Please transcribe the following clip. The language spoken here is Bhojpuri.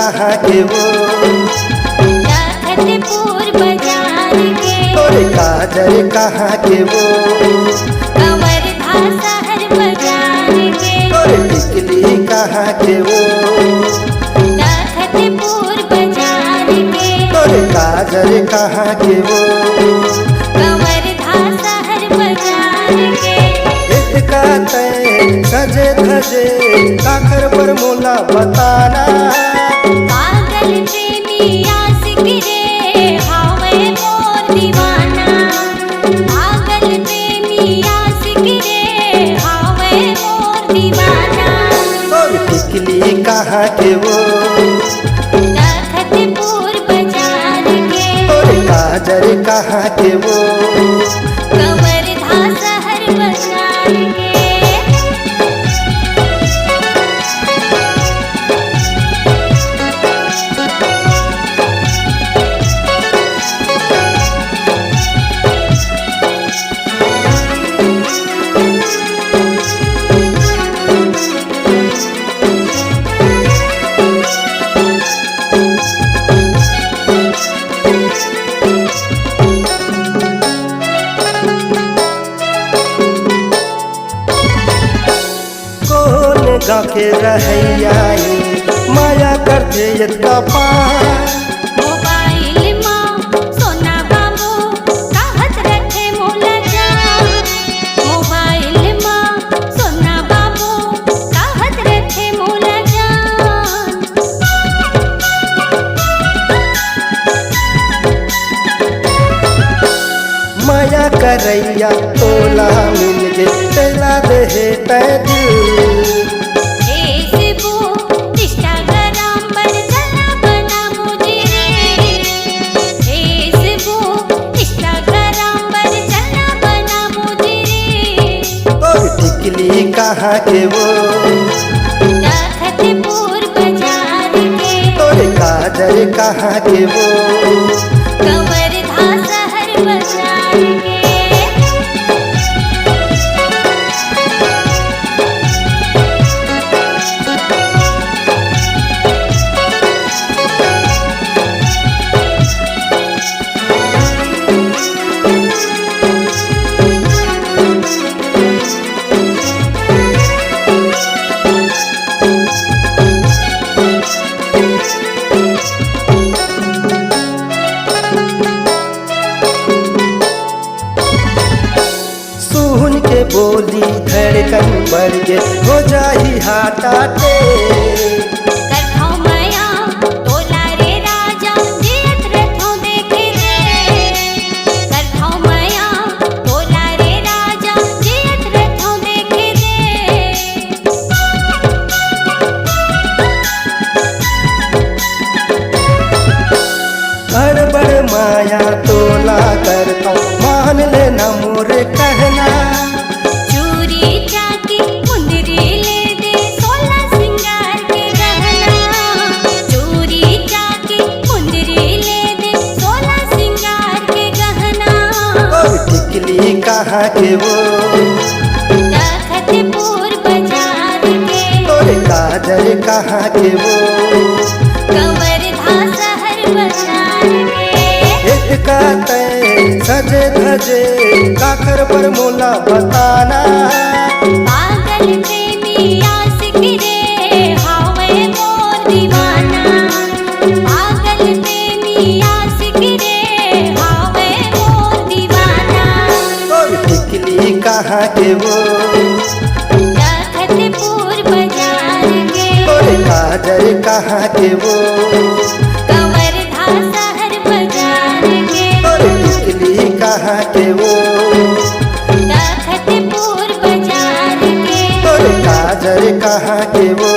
कहाँ के वो तखतपुर बाजार के तोरे काजल कहाँ के वो कवर्धा शहर बाजार के तोरे टिकली कहाँ के वो तखतपुर बाजार के तोरे काजल कहाँ के वो कवर्धा शहर बाजार के इतका तय सजे धजे काकर पर मोला बताना पागल प्रेमी आशिक रे हावे मोर दीवाना पागल प्रेमी आशिक रे हावे मोर दीवाना तोरे टिकली कहाँ के वो तखतपुर बाजार के तोरे काजल कहाँ के वो कवर्धा शहर बाजार के गाँव के रहैया माया करते इतना पार मोबाइल माँ सोना बाबू कहत रखे मोला जान मोबाइल माँ सोना बाबू कहत रखे मोला जान माया करैया तोला मिल गे तेला दे तै दिल फेसबुक इंस्टाग्राम पर चला बना मुझे रे फेसबुक इंस्टाग्राम पर चला बना मुझे रे तोरे टिकली कहाँ के वो तखतपुर बाजार के तोरे काजल कहाँ के वो कवर्धा शहर बाजार के सुन के बोली धड़कन बढ़ गे हो जाही हाटाटे करथौ माया तोला रे राजा जियत रथौ देखे रे करथौ माया तोला रे राजा जियत रथौ देखे रे बड़ माया तोला करता मान लेना मोरे कहना चूरी चाकी मुंदरी ले दे सोला सिंगार के गहना चूरी चाकी मुंदरी ले दे सोला सिंगार के गहना और टिकली कहाँ के वो तखतपुर बाजार के तोरे काजल कहाँ के वो कवर्धा शहर बाजार के इतका तय सजे धजे काकर पर मोला बताना पागल प्रेमी आशिक रे हावे मोर दीवाना पागल प्रेमी आशिक रे हावे मोर दीवाना तोरे टिकली कहाँ के वो तखतपुर बाजार के तोरे काजल कहाँ के वो कवर्धा शहर बाजार के तोरे टिकली कहाँ के वो तखतपुर बाजार के तोरे काजल कहाँ के वो